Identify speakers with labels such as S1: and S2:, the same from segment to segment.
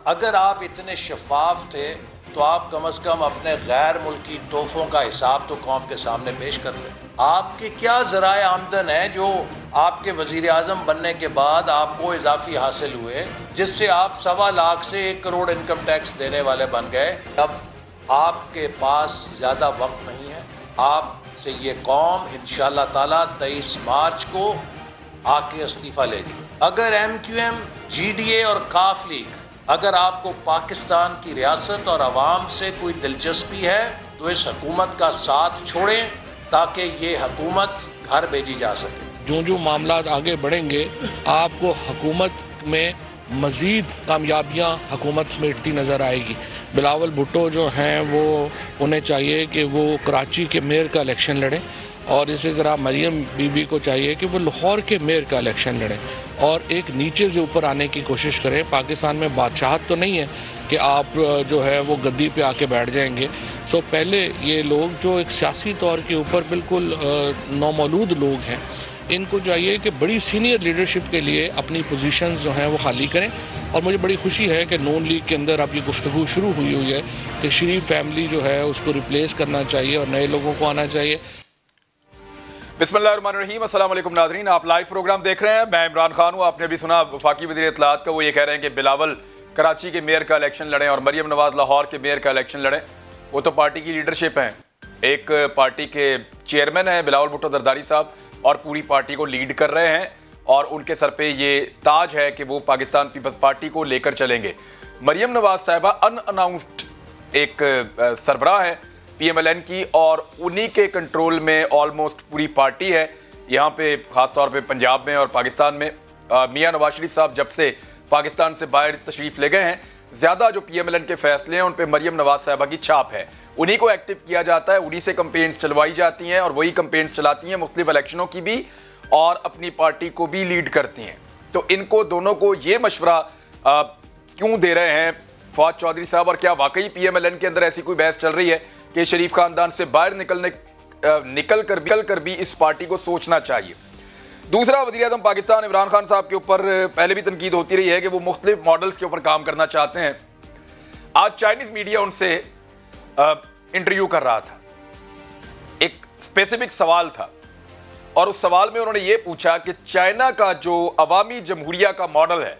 S1: अगर आप इतने शफाफ थे तो आप कम अज़ कम अपने गैर मुल्की तोहफ़ों का हिसाब तो कौम के सामने पेश करते। आपके क्या ज़राए आमदन है जो आपके वज़ीर आज़म बनने के बाद आपको इजाफी हासिल हुए, जिससे आप 1.25 लाख से 1 करोड़ इनकम टैक्स देने वाले बन गए। अब आपके पास ज़्यादा वक्त नहीं है। आपसे ये कौम इंशाअल्लाह ताला 23 मार्च को आके इस्तीफ़ा लेगी। अगर MQM, GDA और काफ लीग अगर आपको पाकिस्तान की रियासत और आवाम से कोई दिलचस्पी है तो इस हुकूमत का साथ छोड़ें ताकि ये हुकूमत घर भेजी जा सके।
S2: जो मामला आगे बढ़ेंगे आपको हुकूमत में मज़ीद कामयाबियाँ हुकूमत समेटती नज़र आएगी। बिलावल भुट्टो जो हैं वो उन्हें चाहिए कि वो कराची के मेयर का इलेक्शन लड़ें और इसी तरह मरियम बीबी को चाहिए कि वो लाहौर के मेयर का इलेक्शन लड़ें और एक नीचे से ऊपर आने की कोशिश करें। पाकिस्तान में बादशाहत तो नहीं है कि आप जो है वो गद्दी पे आके बैठ जाएंगे। सो पहले ये लोग जो एक सियासी तौर के ऊपर बिल्कुल नौमौलूद लोग हैं, इनको चाहिए कि बड़ी सीनियर लीडरशिप के लिए अपनी पोजीशंस जो हैं वो खाली करें। और मुझे बड़ी खुशी है कि नून लीग के अंदर अब ये गुफ्तगू शुरू हुई है कि शरीफ फैमिली जो है उसको रिप्लेस करना चाहिए और नए लोगों को आना चाहिए।
S3: बिस्मिल्लाहिर्रहमानिर्रहीम, अस्सलाम वालेकुम नाज़रीन, आप लाइव प्रोग्राम देख रहे हैं। मैं इमरान खान हूँ। आपने अभी सुना वफाकी वज़ीर इत्तलाआत का, वो ये कह रहे हैं कि बिलावल कराची के मेयर का इलेक्शन लड़ें और मरियम नवाज़ लाहौर के मेयर का इलेक्शन लड़ें। वो तो पार्टी की लीडरशिप हैं, एक पार्टी के चेयरमैन हैं बिलावल भुट्टो जरदारी साहब और पूरी पार्टी को लीड कर रहे हैं और उनके सर पे ये ताज है कि वो पाकिस्तान पीपल्स पार्टी को लेकर चलेंगे। मरियम नवाज साहिबा अनअनाउंस्ड एक सरबराह है PMLN की और उन्हीं के कंट्रोल में ऑलमोस्ट पूरी पार्टी है यहाँ पे, ख़ासतौर पे पंजाब में और पाकिस्तान में। मियां नवाज शरीफ साहब जब से पाकिस्तान से बाहर तशरीफ़ ले गए हैं, ज़्यादा जो PMLN के फैसले हैं उन पे मरियम नवाज साहिबा की छाप है। उन्हीं को एक्टिव किया जाता है, उन्हीं से कंपेन्स चलवाई जाती हैं और वही कंपेन्स चलाती हैं मुख्तलिफ इलेक्शनों की भी और अपनी पार्टी को भी लीड करती हैं। तो इनको दोनों को ये मशवरा क्यों दे रहे हैं फवाद चौधरी साहब, और क्या वाकई PMLN के अंदर ऐसी कोई बहस चल रही है कि शरीफ खानदान से बाहर निकल कर भी इस पार्टी को सोचना चाहिए। दूसरा, वज़ीर आज़म पाकिस्तान इमरान खान साहब के ऊपर पहले भी तनकीद होती रही है कि वो मुख्तलिफ मॉडल्स के ऊपर काम करना चाहते हैं। आज चाइनीज़ मीडिया उनसे इंटरव्यू कर रहा था, एक स्पेसिफिक सवाल था और उस सवाल में उन्होंने ये पूछा कि चाइना का जो अवामी जमहूरिया का मॉडल है,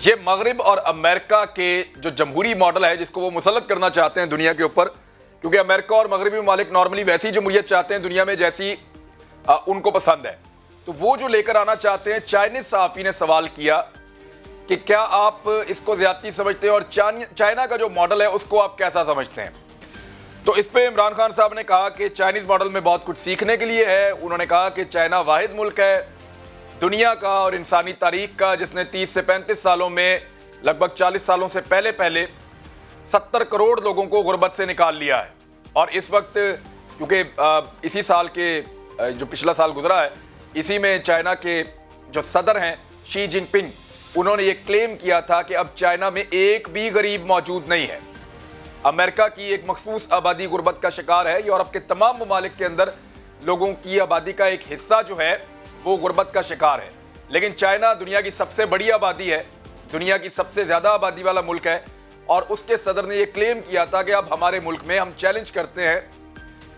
S3: ये मगरिब और अमेरिका के जो जमहूरी मॉडल है जिसको वो मुसल्लत करना चाहते हैं दुनिया के ऊपर, क्योंकि अमेरिका और मगरबी ममालिक नॉर्मली वैसी जमहूरियत चाहते हैं दुनिया में जैसी उनको पसंद है, तो वो जो लेकर आना चाहते हैं। चाइनीज सहाफ़ी ने सवाल किया कि क्या आप इसको ज़्यादती समझते हैं और चाइना का जो मॉडल है उसको आप कैसा समझते हैं। तो इस पर इमरान खान साहब ने कहा कि चाइनीज़ मॉडल में बहुत कुछ सीखने के लिए है। उन्होंने कहा कि चाइना वाहिद मुल्क है दुनिया का और इंसानी तारीख का जिसने 30 से 35 सालों में लगभग 40 सालों से पहले 70 करोड़ लोगों को गुर्बत से निकाल लिया है। और इस वक्त क्योंकि इसी साल के जो पिछला साल गुजरा है, इसी में चाइना के जो सदर हैं शी जिनपिंग, उन्होंने ये क्लेम किया था कि अब चाइना में एक भी गरीब मौजूद नहीं है। अमेरिका की एक मखसूस आबादी गुर्बत का शिकार है। यूरोप के तमाम ममालिक के अंदर लोगों की आबादी का एक हिस्सा जो है वो गुर्बत का शिकार है। लेकिन चाइना दुनिया की सबसे बड़ी आबादी है, दुनिया की सबसे ज़्यादा आबादी वाला मुल्क है और उसके सदर ने यह क्लेम किया था कि अब हमारे मुल्क में हम चैलेंज करते हैं,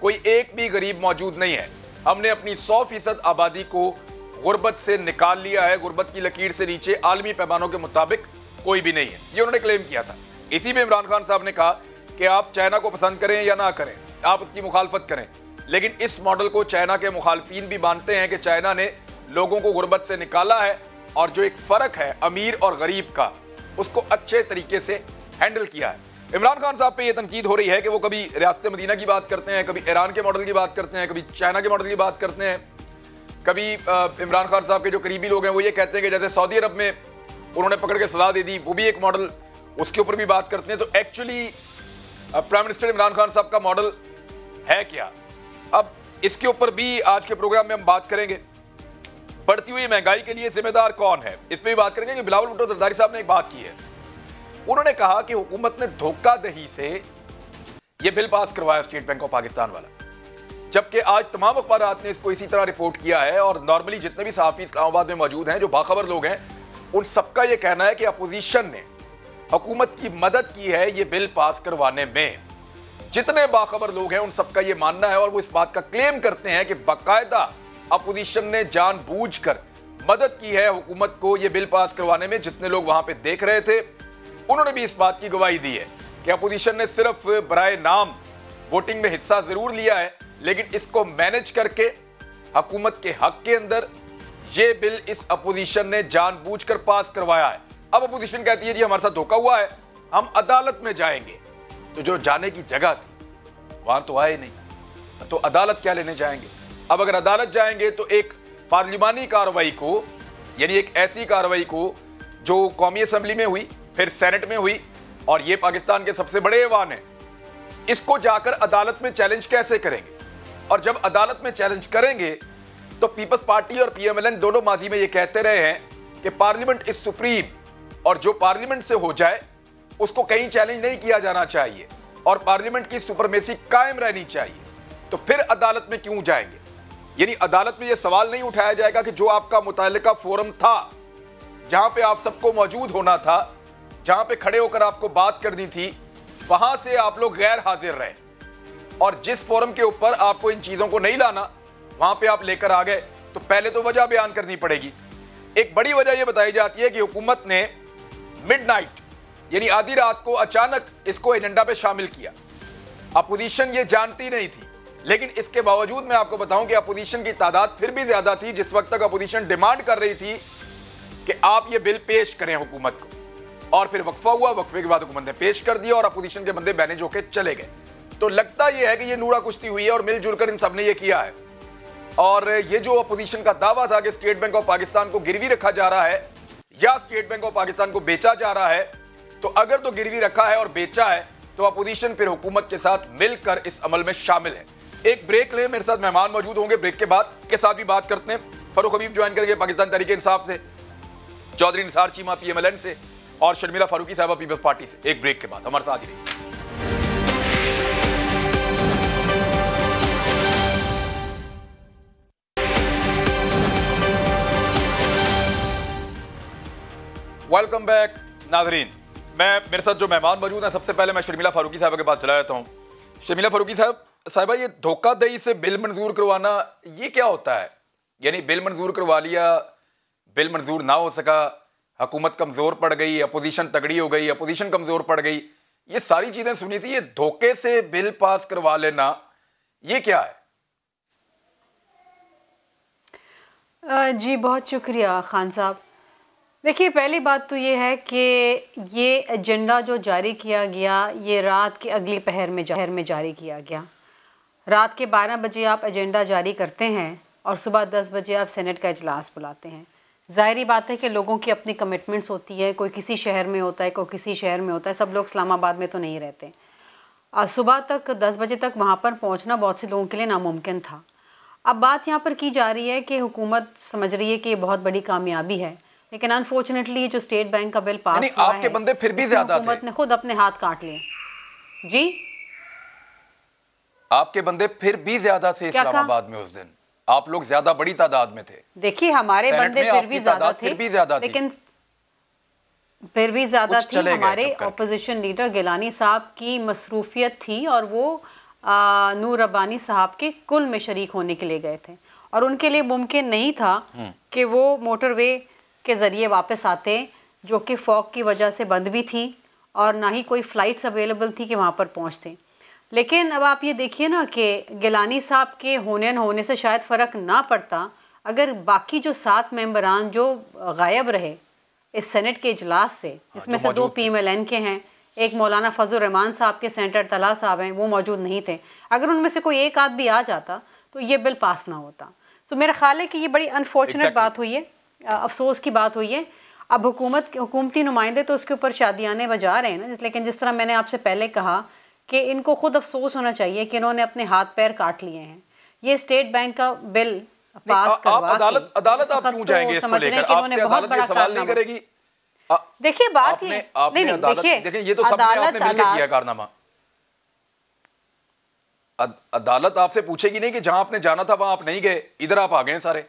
S3: कोई एक भी गरीब मौजूद नहीं है। हमने अपनी 100% आबादी को गुर्बत से निकाल लिया है, गुर्बत की लकीर से नीचे आलमी पैमानों के मुताबिक कोई भी नहीं है, ये उन्होंने क्लेम किया था। इसी में इमरान खान साहब ने कहा कि आप चाइना को पसंद करें या ना करें, आप उसकी मुखालफत करें, लेकिन इस मॉडल को चाइना के मुखालफीन भी मानते हैं कि चाइना ने लोगों को गुर्बत से निकाला है और जो एक फ़र्क है अमीर और गरीब का, उसको अच्छे तरीके से हैंडल किया है। इमरान खान साहब पे ये तनकीद हो रही है कि वो कभी रियासत मदीना की बात करते हैं, कभी ईरान के मॉडल की बात करते हैं, कभी चाइना के मॉडल की बात करते हैं, कभी इमरान खान साहब के जो करीबी लोग हैं वो ये कहते हैं कि जैसे सऊदी अरब में उन्होंने पकड़ के सजा दे दी, वो भी एक मॉडल, उसके ऊपर भी बात करते हैं। तो actually prime minister Imran Khan साहब का मॉडल है क्या? अब इसके ऊपर भी आज के प्रोग्राम में हम बात करेंगे। बढ़ती हुई महंगाई के लिए जिम्मेदार कौन है, इस पर भी बात करेंगे कि बिलावल भुट्टो जरदारी साहब ने एक बात की है। उन्होंने कहा कि हुकूमत ने धोखाधड़ी से यह बिल पास करवाया स्टेट बैंक ऑफ पाकिस्तान वाला, जबकि आज तमाम अखबारात ने इसको इसी तरह रिपोर्ट किया है और नॉर्मली जितने भी सहाफ़ी इस्लामाबाद में मौजूद हैं जो बाखबर लोग हैं, उन सबका यह कहना है कि अपोजिशन ने हुकूमत की मदद की है ये बिल पास करवाने में। जितने बाखबर लोग हैं उन सबका ये मानना है और वो इस बात का क्लेम करते हैं कि बाकायदा अपोजिशन ने जानबूझकर मदद की है हुकूमत को ये बिल पास करवाने में। जितने लोग वहां पे देख रहे थे उन्होंने भी इस बात की गवाही दी है कि अपोजिशन ने सिर्फ बराए नाम वोटिंग में हिस्सा जरूर लिया है, लेकिन इसको मैनेज करके हुकूमत के हक के अंदर ये बिल इस अपोजिशन ने जानबूझकर पास करवाया है। अब अपोजिशन कहती है जी हमारे साथ धोखा हुआ है, हम अदालत में जाएंगे। तो जो जाने की जगह थी वहां तो आए नहीं, तो अदालत क्या लेने जाएंगे। अब अगर अदालत जाएंगे तो एक पार्लिमानी कार्रवाई को, यानी एक ऐसी कार्रवाई को जो कौमी असेंबली में हुई, फिर सेनेट में हुई और ये पाकिस्तान के सबसे बड़े ऐवान है, इसको जाकर अदालत में चैलेंज कैसे करेंगे। और जब अदालत में चैलेंज करेंगे तो पीपल्स पार्टी और पीएमएलएन दोनों माजी में ये कहते रहे हैं कि पार्लियामेंट इज सुप्रीम और जो पार्लियामेंट से हो जाए उसको कहीं चैलेंज नहीं किया जाना चाहिए और पार्लियामेंट की सुपरमेसी कायम रहनी चाहिए। तो फिर अदालत में क्यों जाएंगे। यानी अदालत में यह सवाल नहीं उठाया जाएगा कि जो आपका मुतल्लिका फोरम था, जहां पे आप सबको मौजूद होना था, जहां पे खड़े होकर आपको बात करनी थी, वहां से आप लोग गैर हाजिर रहे और जिस फोरम के ऊपर आपको इन चीजों को नहीं लाना वहां पे आप लेकर आ गए, तो पहले तो वजह बयान करनी पड़ेगी। एक बड़ी वजह यह बताई जाती है कि हुकूमत ने मिडनाइट यानी आधी रात को अचानक इसको एजेंडा पे शामिल किया। अपोजिशन ये जानती नहीं थी, लेकिन इसके बावजूद मैं आपको बताऊं कि अपोजिशन की तादाद फिर भी ज्यादा थी। जिस वक्त तक अपोजिशन डिमांड कर रही थी कि आप ये बिल पेश करें हुकूमत को, और फिर वक्फा हुआ, वक्फे के बाद हुकूमत ने पेश कर दिया और अपोजिशन के बंदे मैनेज होकर चले गए। तो लगता यह है कि ये नूरा कुश्ती हुई है और मिलजुल कर इन सब ने यह किया है। और ये जो अपोजिशन का दावा था कि स्टेट बैंक ऑफ पाकिस्तान को गिरवी रखा जा रहा है या स्टेट बैंक ऑफ पाकिस्तान को बेचा जा रहा है, तो अगर तो गिरवी रखा है और बेचा है तो अपोजिशन फिर हुकूमत के साथ मिलकर इस अमल में शामिल है। एक ब्रेक ले, मेरे साथ मेहमान मौजूद होंगे, ब्रेक के बाद के साथ भी बात करते हैं। फरूख हबीब ज्वाइन करेंगे पाकिस्तान तहरीक इंसाफ से, चौधरी निसार चीमा पीएमएलएन से और शर्मिला फारूकी साहबा पीपल्स पार्टी से। एक ब्रेक के बाद हमारे साथ ही रहिए। वेलकम बैक नाजरीन। मेरे साथ जो मेहमान मौजूद हैं, सबसे पहले मैं शर्मिला फारूकी साहब के पास चला जाता हूं। शर्मिला फारूकी साहबा, ये धोखाधड़ी से बिल मंजूर करवाना ये क्या होता है। यानी बिल मंजूर करवा लिया, बिल मंजूर ना हो सका, हुकूमत कमजोर पड़ गई, अपोजिशन तगड़ी हो गई, अपोजिशन कमजोर पड़ गई, ये सारी चीजें सुनी थी। ये धोखे से बिल पास करवा लेना ये क्या है।
S4: जी बहुत शुक्रिया खान साहब। देखिए, पहली बात तो ये है कि ये एजेंडा जो जारी किया गया ये रात के अगली पहर में जारी किया गया। रात के 12 बजे आप एजेंडा जारी करते हैं और सुबह 10 बजे आप सेनेट का इजलास बुलाते हैं। ज़ाहिरी बात है कि लोगों की अपनी कमिटमेंट्स होती है, कोई किसी शहर में होता है, कोई किसी शहर में होता है, सब लोग इस्लामाबाद में तो नहीं रहते। सुबह तक 10 बजे तक वहाँ पर पहुँचना बहुत से लोगों के लिए नामुमकिन था। अब बात यहाँ पर की जा रही है कि हुकूमत समझ रही है कि ये बहुत बड़ी कामयाबी है, लेकिन अनफॉर्चुनेटली जो स्टेट बैंक का बिल पास हुआ
S3: आपके बंदे फिर भी ज्यादा थे।
S4: हुकूमत ने खुद अपने हाथ काट लिए। जी,
S3: आपके बंदे फिर भी ज्यादा थे इस्लामाबाद में उस दिन। आप लोग ज्यादा बड़ी तादाद में थे।
S4: देखिए, हमारे बंदे फिर भी ज्यादा थे, लेकिन फिर भी ज्यादा थी। हमारे ऑपोजिशन लीडर गिलानी साहब की मसरूफियत थी और वो नूर रब्बानी साहब के कुल में शरीक होने के लिए गए थे और उनके लिए मुमकिन नहीं था कि वो मोटरवे के ज़रिए वापस आते, जो कि फॉग की वजह से बंद भी थी और ना ही कोई फ़्लाइट्स अवेलेबल थी कि वहाँ पर पहुँचते। लेकिन अब आप ये देखिए ना कि गिलानी साहब के होने न होने से शायद फ़र्क ना पड़ता अगर बाकी जो 7 मेंबरान जो गायब रहे इस सेनेट के इजलास से, इसमें से 2 पीएमएलएन के हैं, एक मौलाना फजल रहमान साहब के सेनेटर तला साहब हैं, वो मौजूद नहीं थे। अगर उनमें से कोई एक आध भी आ जाता तो ये बिल पास ना होता। तो मेरा ख्याल है कि ये बड़ी अनफॉर्चुनेट बात हुई है, अफसोस की बात हुई है। अब हुकूमती नुमाइंदे तो उसके ऊपर शादियाने बजा रहे हैं ना, लेकिन जिस तरह मैंने आपसे पहले कहा कि इनको खुद अफसोस होना चाहिए कि इन्होंने अपने हाथ पैर काट लिए हैं। ये स्टेट बैंक का बिल पास करवा
S3: अदालत आप क्यों जाएंगे इसको लेकर? आपसे अदालत ये सवाल नहीं करेगी।
S4: देखिए बात ये नहीं,
S3: देखिए ये तो सबने आपने मिलकर किया कारनामा। अदालत आपसे पूछेगी नहीं कि जहां आपने जाना था वहां आप नहीं गए, इधर आप आ गए सारे।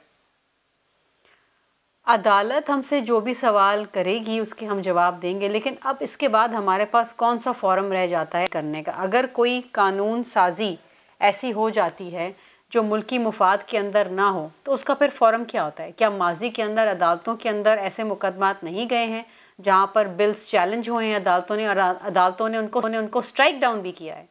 S4: अदालत हमसे जो भी सवाल करेगी उसके हम जवाब देंगे, लेकिन अब इसके बाद हमारे पास कौन सा फोरम रह जाता है करने का? अगर कोई कानून साजी ऐसी हो जाती है जो मुल्की मुफाद के अंदर ना हो, तो उसका फिर फोरम क्या होता है? क्या माजी के अंदर अदालतों के अंदर ऐसे मुकदमात नहीं गए हैं जहाँ पर बिल्स चैलेंज हुए हैं अदालतों ने, और अदालतों ने उनको स्ट्राइक डाउन भी किया है?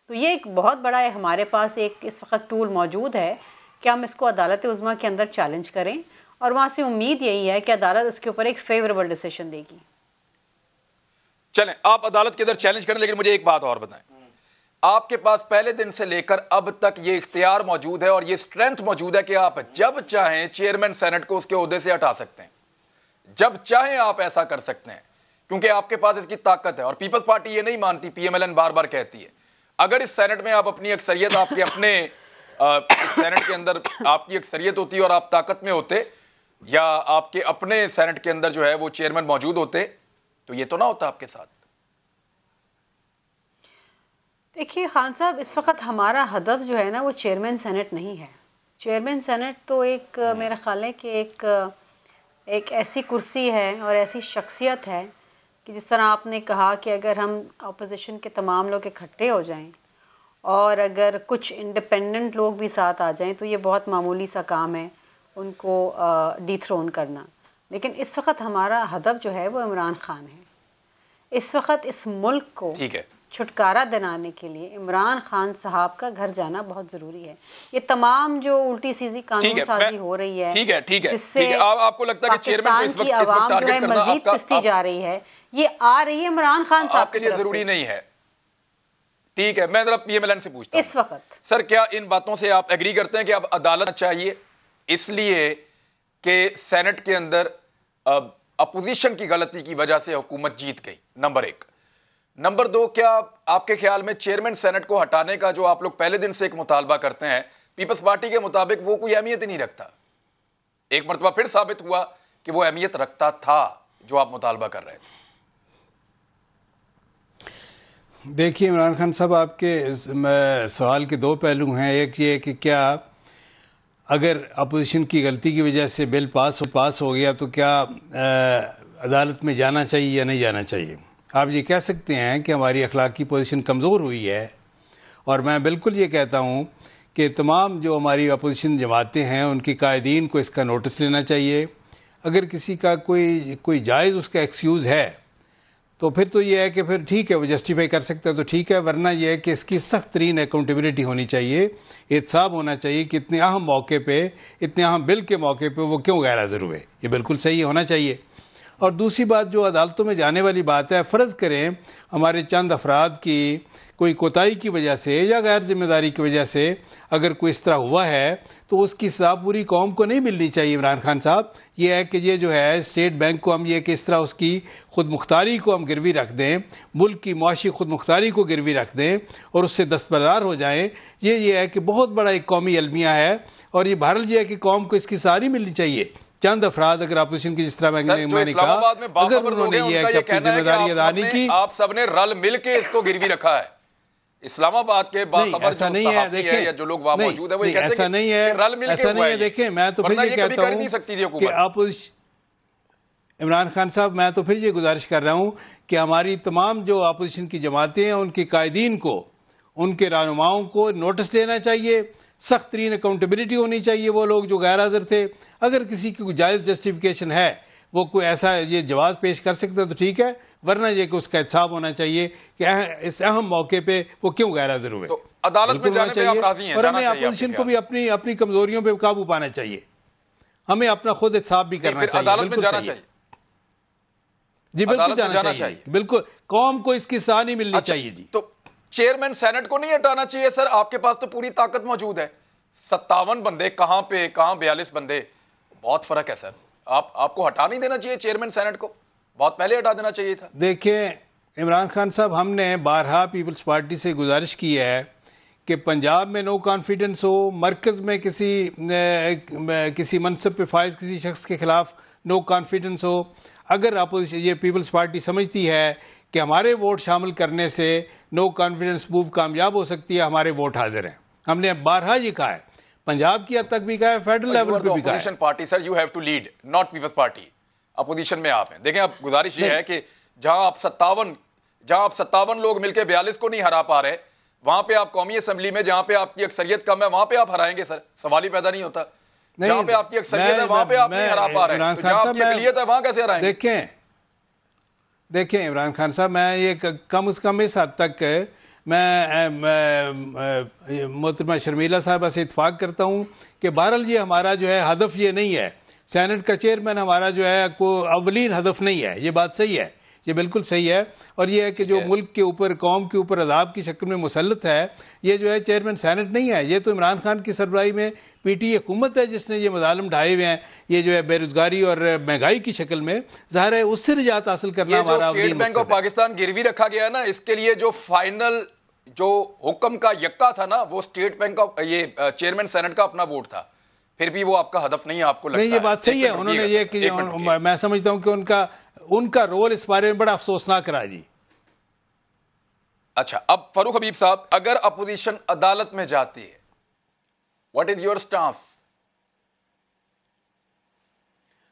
S4: तो ये एक बहुत बड़ा है, हमारे पास एक इस वक्त टूल मौजूद है कि हम इसको अदालत उज़्मा के अंदर चैलेंज करें, और वहाँ से उम्मीद यही है कि अदालत इसके ऊपर एक फेवरेबल डिसीजन देगी।
S3: चलें, आप अदालत के अंदर चैलेंज करें, लेकिन मुझे एक बात और बताएं, आपके पास पहले दिन से लेकर अब तक ये इख्तियार मौजूद है और ये स्ट्रेंथ मौजूद है कि आप जब चाहें चेयरमैन सेनेट को उसके ओहदे से हटा सकते हैं, जब चाहें आप ऐसा कर सकते हैं, क्योंकि आपके पास इसकी ताकत है। और पीपल्स पार्टी ये नहीं मानती, पीएमएलएन बार बार कहती है अगर इस सेनेट में आप अपनी अक्सरियत, आपके अपने सेनेट के अंदर आपकी अक्सरियत होती और आप ताकत में होते, या आपके अपने सेनेट के अंदर जो है वो चेयरमैन मौजूद होते, तो ये तो ना होता आपके साथ।
S4: देखिए खान साहब, इस वक्त हमारा हदफ जो है ना वो चेयरमैन सेनेट नहीं है। चेयरमैन सेनेट तो एक मेरा ख्याल है कि एक ऐसी कुर्सी है और ऐसी शख्सियत है कि जिस तरह आपने कहा कि अगर हम अपोजिशन के तमाम लोग इकट्ठे हो जाएं और अगर कुछ इंडिपेंडेंट लोग भी साथ आ जाएं तो ये बहुत मामूली सा काम है उनको डिथ्रोन करना। लेकिन इस वक्त हमारा हदफ जो है वो इमरान खान है। इस वक्त इस मुल्क को छुटकारा दिलाने के लिए इमरान खान साहब का घर जाना बहुत ज़रूरी है। ये तमाम जो उल्टी सीधी कानून साजी हो रही है, जिससे
S3: आपको लगता है कि चेयरमैन को
S4: की आवाम जो है मजीद पिसती जा रही है, ये आ रही है इमरान खान साहब
S3: आपके लिए जरूरी नहीं है। ठीक है, मैं जरा पीएमएलएन से पूछता हूं
S4: इस वक्त,
S3: सर क्या इन बातों से आप एग्री करते हैं कि अब अदालत चाहिए इसलिए कि सेनेट के अंदर अपोजिशन की गलती की वजह से हुकूमत जीत गई? नंबर एक। नंबर दो, क्या आपके ख्याल में चेयरमैन सेनेट को हटाने का जो आप लोग पहले दिन से एक मुतालबा करते हैं, पीपल्स पार्टी के मुताबिक वो कोई अहमियत ही नहीं रखता? एक मरतबा फिर साबित हुआ कि वो अहमियत रखता था जो आप मुतालबा कर रहे थे।
S5: देखिए इमरान खान साहब, आपके सवाल के दो पहलू हैं। एक ये कि क्या अगर अपोजिशन की गलती की वजह से बिल पास हो गया तो क्या अदालत में जाना चाहिए या नहीं जाना चाहिए? आप ये कह सकते हैं कि हमारी अखलाकी पोजीशन कमज़ोर हुई है, और मैं बिल्कुल ये कहता हूँ कि तमाम जो हमारी अपोजिशन जमातें हैं उनकी कायदीन को इसका नोटिस लेना चाहिए। अगर किसी का कोई जायज़ उसका एक्सक्यूज़ है तो फिर तो ये है कि फिर ठीक है, वो जस्टिफाई कर सकता है तो ठीक है, वरना यह है कि इसकी सख्त तरीन अकाउंटेबिलिटी होनी चाहिए, एहतसाब होना चाहिए कि इतने अहम मौके पे, इतने अहम बिल के मौके पे वो क्यों गैर हाज़िर हुए। ये बिल्कुल सही होना चाहिए। और दूसरी बात जो अदालतों में जाने वाली बात है, फ़र्ज़ करें हमारे चंद अफराद की कोई कोताही की वजह से या गैर जिम्मेदारी की वजह से अगर कोई इस तरह हुआ है तो उसकी सज़ा पूरी कौम को नहीं मिलनी चाहिए। इमरान खान साहब, ये है कि ये जो है स्टेट बैंक को हम ये कि इस तरह उसकी खुद मुख्तारी को हम गिरवी रख दें, मुल्क की मुआशी खुद मुख्तारी को गिरवी रख दें और उससे दस्तबरदार हो जाएं, ये है कि बहुत बड़ा एक कौमी अलमिया है। और ये बहरहाल ये है कि कौम को इसकी सारी मिलनी चाहिए। चंद अफराद अगर अपोजिशन की, जिस तरह मैंने कहा, अगर उन्होंने ये है कि अपनी जिम्मेदारी अदा नहीं की,
S3: आप सबने रल मिल के इसको गिरवी रखा है। इस्लामाबाद के
S5: ऐसा नहीं है, देखिए
S3: या जो लोग वहां मौजूद है वो
S5: ऐसा नहीं है, ऐसा नहीं है। देखिए मैं तो फिर ये कहता हूँ कि आप इमरान खान साहब, मैं तो फिर ये गुजारिश कर रहा हूँ कि हमारी तमाम जो अपोजिशन की जमातें हैं उनके कायदीन को, उनके रहनुमाओं को नोटिस लेना चाहिए, सख्त तरीन अकाउंटेबिलिटी होनी चाहिए। वो लोग जो गैर हाजिर थे, अगर किसी की कोई जायज़ जस्टिफिकेशन है, वो कोई ऐसा ये जवाब पेश कर सकते हैं तो ठीक है, वरना ये कि उसका एहतसाब होना चाहिए कि इस अहम मौके पे वो क्यों गैर हाजिर हुए।
S3: तो अदालत में जाने पे आप राजी हैं?
S5: और हमें अपोजिशन को भी अपनी कमजोरियों पे काबू पाना चाहिए, हमें अपना खुद एहतसाब भी करना चाहिए।
S3: अदालत में जाना चाहिए
S5: जी, बिल्कुल जाना चाहिए, बिल्कुल। कौम को इसकी सज़ा नहीं मिलनी चाहिए जी।
S3: तो चेयरमैन सेनेट को नहीं हटाना चाहिए? सर आपके पास तो पूरी ताकत मौजूद है, 57 बंदे, कहां 42 बंदे, बहुत फर्क है सर। आपको हटा नहीं देना चाहिए चेयरमैन सेनेट को? बहुत पहले हटा देना चाहिए था।
S5: देखिए इमरान खान साहब, हमने बारहा पीपल्स पार्टी से गुजारिश की है कि पंजाब में नो कॉन्फिडेंस हो, मरकज़ में किसी मनसब पे फाइज किसी शख्स के खिलाफ नो कॉन्फिडेंस हो। अगर अपोजिशन ये पीपल्स पार्टी समझती है कि हमारे वोट शामिल करने से नो कॉन्फिडेंस मूव कामयाब हो सकती है, हमारे वोट हाजिर हैं। हमने बारहा ये कहा है, पंजाब की हद तक भी है, फेडरल लेवल पे भी
S3: है। Party sir, you have to lead, not Peoples Party. Opposition में आप हैं। देखें, अब गुजारिश ये है कि जहां आप 57 लोग मिलकर 42 को नहीं हरा पा रहे, वहां पे आप कौमी असेंबली में जहां पे आपकी अक्सरियत कम है वहां पे आप हराएंगे सर? सवाल ही पैदा नहीं होता। जहां पे आपकी अक्सरियत है वहां पे आप नहीं हरा पा रहे, तो जहां आपकी अकलियत है वहां कैसे हराएंगे?
S5: देखें इमरान खान साहब, मैं ये कम से कम इस हद तक मैं मोहतरमा शर्मिला साहबा से इत्फाक करता हूँ कि बहरहाल ये हमारा जो है हदफ ये नहीं है, सेनेट का चेयरमैन हमारा जो है को अवलीन हदफ नहीं है। ये बात सही है, ये बिल्कुल सही है। और ये है कि जो मुल्क के ऊपर, कौम के ऊपर अजाब की शक्ल में मुसल्लत है, ये जो है चेयरमैन सेनेट नहीं है। ये तो इमरान खान की सरबराही में पीटी हुकूमत है जिसने ये मजालम ढाए हुए हैं। ये जो है बेरोजगारी और महंगाई की शक्ल में, ज़ाहिर है उससे निजात हासिल करना हमारा।
S3: स्टेट बैंक ऑफ पाकिस्तान गिरवी रखा गया ना, इसके लिए जो फाइनल जो हुक्म का यक्का था ना, वो स्टेट बैंक ऑफ ये चेयरमैन सेनेट का अपना वोट था। फिर भी वो आपका हदफ नहीं है, आपको लगता है?
S5: नहीं, ये बात सही है। उन्होंने ये कि मैं समझता हूं कि उनका रोल इस बारे में बड़ा अफसोसनाक रहा जी।
S3: अच्छा, अब फारूक हबीब साहब, अगर अपोजिशन अदालत में जाती है, व्हाट इज योर स्टांस?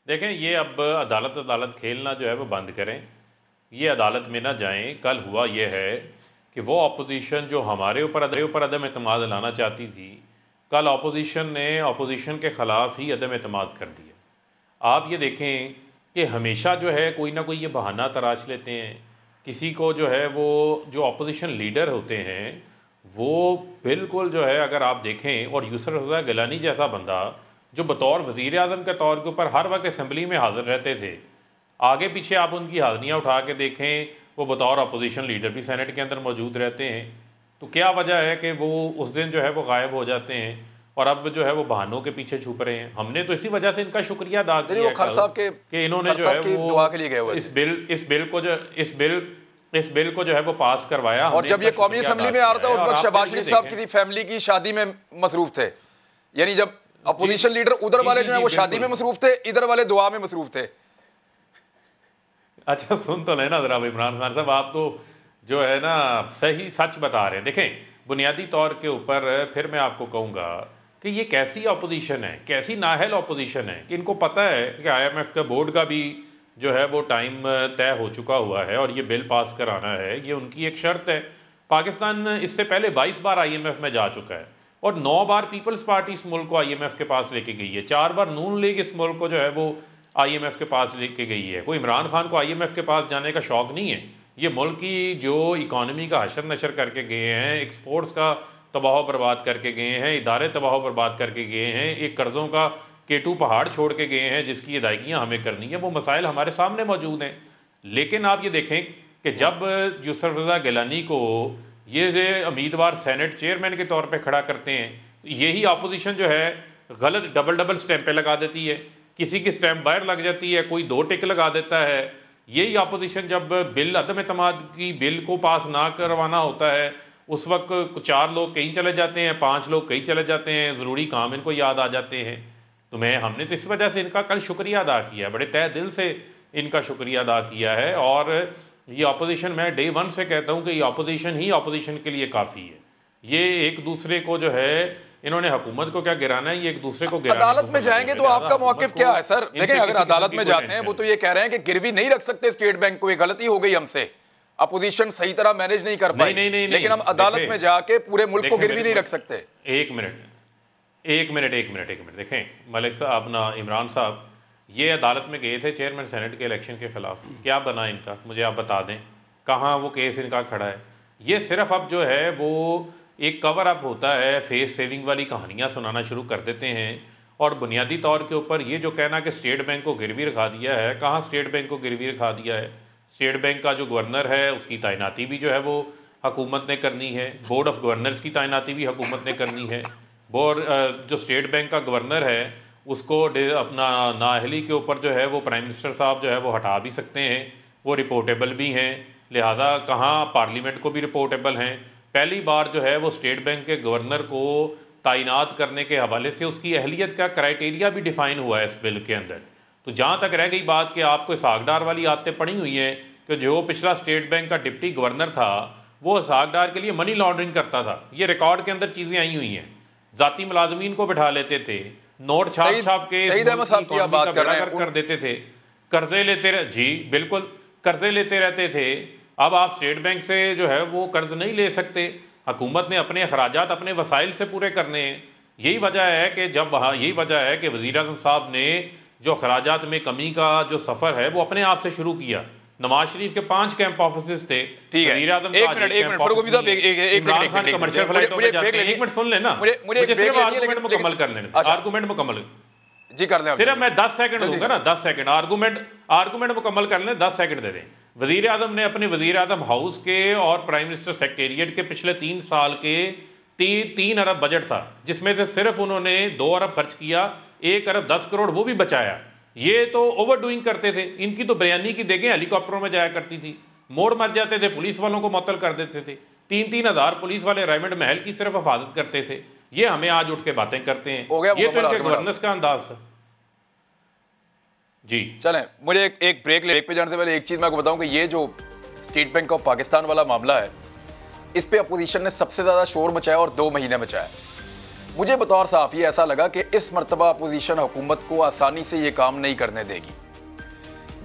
S6: देखें, ये अब अदालत खेलना जो है वो बंद करें, ये अदालत में ना जाएं। कल हुआ ये है कि वो अपोजिशन जो हमारे ऊपर अदम एतमाद लाना चाहती थी, कल अपोजिशन ने अपोजिशन के ख़िलाफ़ ही अदम एतमाद कर दिया। आप ये देखें कि हमेशा जो है कोई ना कोई ये बहाना तराश लेते हैं। किसी को जो है वो जो अपोजिशन लीडर होते हैं वो बिल्कुल जो है, अगर आप देखें, और यूसुफ रज़ा गिलानी जैसा बंदा जो बतौर वज़ीर आज़म के तौर के ऊपर हर वक्त असम्बली में हाज़िर रहते थे, आगे पीछे आप उनकी हाज़िरियाँ उठा के देखें, वो बतौर अपोजिशन लीडर भी सेनेट के अंदर मौजूद रहते हैं। तो क्या वजह है कि वो उस दिन जो है वो गायब हो जाते हैं और अब जो है वो बहानों के पीछे छुप रहे हैं? हमने तो इसी वजह से इनका शुक्रिया अदा किया कि इन्होंने जो है वो दुआ के लिए गए हुए इस बिल को जो है वो पास करवाया।
S3: और जब ये कौमी असेंबली में आ रहा था, उस वक्त शहबाज शरीफ साहब किसी फैमिली की शादी में मसरूफ थे। यानी जब अपोजिशन लीडर उधर वाले जो है वो शादी में मसरूफ थे, इधर वाले दुआ में मसरूफ थे।
S6: अच्छा, सुन तो लेना जरा इमरान खान साहब, आप तो जो है ना सही सच बता रहे हैं। देखें, बुनियादी तौर के ऊपर फिर मैं आपको कहूँगा कि ये कैसी अपोजिशन है, कैसी नाहल अपोजिशन है कि इनको पता है कि IMF का बोर्ड का भी जो है वो टाइम तय हो चुका हुआ है और ये बिल पास कराना है, ये उनकी एक शर्त है। पाकिस्तान इससे पहले 22 बार IMF में जा चुका है और 9 बार पीपल्स पार्टी इस मुल्क को IMF के पास लेके गई है, 4 बार नून लीग इस मुल्क को जो है वो IMF के पास लेके गई है। कोई इमरान खान को IMF के पास जाने का शौक़ नहीं है। ये मुल्क की जो इकॉनमी का हशर नशर करके गए हैं, एक्सपोर्ट्स का तबाह बर्बाद करके गए हैं, इदारे तबाह बर्बाद करके गए हैं, एक कर्ज़ों का K2 पहाड़ छोड़ के गए हैं जिसकी अदायगियाँ हमें करनी है। वो मसाइल हमारे सामने मौजूद हैं। लेकिन आप ये देखें कि जब यूसुफ रज़ा गिलानी को ये उम्मीदवार सेनेट चेयरमैन के तौर पर खड़ा करते हैं, यही अपोजिशन जो है गलत डबल स्टैंपें लगा देती है। किसी की स्टैंप बाहर लग जाती है, कोई 2 टिक लगा देता है। यही अपोजिशन जब बिल अदम एतमाद की बिल को पास ना करवाना होता है, उस वक्त 4 लोग कहीं चले जाते हैं, 5 लोग कहीं चले जाते हैं, ज़रूरी काम इनको याद आ जाते हैं। तो हमने तो इस वजह से इनका कल शुक्रिया अदा किया है, बड़े तहे दिल से इनका शुक्रिया अदा किया है। और ये अपोजिशन, मैं डे 1 से कहता हूँ कि ये अपोजिशन ही अपोजिशन के लिए काफ़ी है। ये एक दूसरे को जो है, इन्होंने हुकूमत को क्या गिराना है, ये एक दूसरे को गिराना।
S3: अदालत में जाएंगे तो आपका मौक़िफ़ क्या है सर? देखें, अगर अदालत में जाते हैं वो तो ये कह रहे हैं कि गिरवी नहीं रख सकते स्टेट बैंक को, ये गलती हो गई हमसे, अपोजिशन सही तरह मैनेज नहीं कर पाई, लेकिन हम अदालत में जाके पूरे मुल्क को गिरवी नहीं रख सकते।
S6: एक मिनट देखें, मलिक साहब, अपना इमरान साहब ये अदालत में गए थे चेयरमैन सेनेट के इलेक्शन के खिलाफ, क्या बना इनका? मुझे आप बता दें, कहाँ वो केस इनका खड़ा है? ये सिर्फ अब जो है वो एक कवर अप होता है, फेस सेविंग वाली कहानियाँ सुनाना शुरू कर देते हैं। और बुनियादी तौर के ऊपर ये जो कहना कि स्टेट बैंक को गिरवी रखा दिया है, कहाँ स्टेट बैंक को गिरवी रखा दिया है? स्टेट बैंक का जो गवर्नर है उसकी तैनाती भी जो है वो हुकूमत ने करनी है, बोर्ड ऑफ गवर्नर्स की तैनाती भी हुकूमत ने करनी है। जो स्टेट बैंक का गवर्नर है उसको अपना नाअहली के ऊपर जो है वो प्राइम मिनिस्टर साहब जो है वो हटा भी सकते हैं, वो रिपोर्टेबल भी हैं, लिहाजा कहाँ पार्लियामेंट को भी रिपोर्टेबल हैं। पहली बार जो है वो स्टेट बैंक के गवर्नर को तैनात करने के हवाले से उसकी अहलियत का क्राइटेरिया भी डिफ़ाइन हुआ है इस बिल के अंदर। तो जहाँ तक रह गई बात कि आपको इसहाकडार वाली आदतें पड़ी हुई हैं कि जो पिछला स्टेट बैंक का डिप्टी गवर्नर था वो इसहाकडार के लिए मनी लॉन्ड्रिंग करता था, ये रिकॉर्ड के अंदर चीज़ें आई हुई हैं। जाती मुलाजमीन को बिठा लेते थे, नोट छाप के बात कर देते थे, कर्जे लेते रहे। जी बिल्कुल, कर्जे लेते रहते थे। अब आप स्टेट बैंक से जो है वो कर्ज नहीं ले सकते, हुकूमत ने अपने अखराजात अपने वसाइल से पूरे करने हैं। यही वजह है कि यही वजह है कि वज़ीर-ए-आज़म साहब ने जो अखराजात में कमी का जो सफ़र है वो अपने आप से शुरू किया। नवाज शरीफ के 5 कैंप ऑफिस थे, वज़ीर-ए-आज़म का एक मिनट सुन लेना, मुझे सिर्फ आर्गुमेंट मुकम्मल कर लेने, आर्गुमेंट मुकम्मल
S3: जी कर लें,
S6: सिर्फ मैं 10 सेकंड दूंगा ना, 10 सेकंड आर्गुमेंट मुकम्मल कर लें, 10 सेकंड दे दें। वज़ीर आज़म ने अपने वज़ीर आज़म हाउस के और प्राइम मिनिस्टर सेक्रेटेरिएट के पिछले 3 साल के 3 अरब बजट था, जिसमें से सिर्फ उन्होंने 2 अरब खर्च किया, 1 अरब 10 करोड़ वो भी बचाया। ये तो ओवर डूइंग करते थे, इनकी तो बयानी की देखें हेलीकॉप्टरों में जाया करती थी, मोड़ मर जाते थे, पुलिस वालों को मुअत्तल कर देते थे, 3-3 हज़ार पुलिस वाले रायमंड महल की सिर्फ हिफाजत करते थे। ये हमें आज उठ के बातें करते हैं, ये तो इनके गवर्नेंस का अंदाज था। जी
S3: चलें, मुझे एक ब्रेक पे जाने से पहले एक चीज़ मैं आपको बताऊं कि ये जो स्टेट बैंक ऑफ पाकिस्तान वाला मामला है, इस पे अपोजिशन ने सबसे ज़्यादा शोर मचाया और 2 महीने मचाया। मुझे बतौर सहाफ़ी ऐसा लगा कि इस मरतबा अपोजिशन हुकूमत को आसानी से ये काम नहीं करने देगी।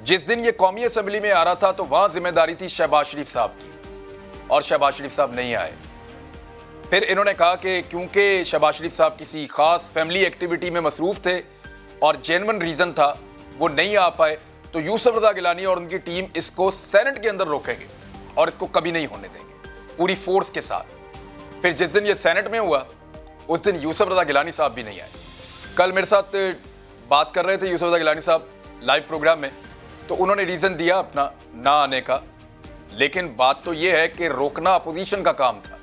S3: जिस दिन ये कौमी असम्बली में आ रहा था तो वहाँ जिम्मेदारी थी शहबाज शरीफ साहब की, और शहबाज शरीफ साहब नहीं आए। फिर इन्होंने कहा कि क्योंकि शहबाज शरीफ साहब किसी ख़ास फैमिली एक्टिविटी में मसरूफ़ थे और जेन्युइन रीज़न था वो नहीं आ पाए, तो यूसुफ रज़ा गिलानी और उनकी टीम इसको सेनेट के अंदर रोकेंगे और इसको कभी नहीं होने देंगे पूरी फोर्स के साथ। फिर जिस दिन ये सेनेट में हुआ उस दिन यूसुफ रज़ा गिलानी साहब भी नहीं आए। कल मेरे साथ बात कर रहे थे यूसुफ रज़ा गिलानी साहब लाइव प्रोग्राम में, तो उन्होंने रीज़न दिया अपना ना आने का, लेकिन बात तो ये है कि रोकना अपोजिशन का काम था।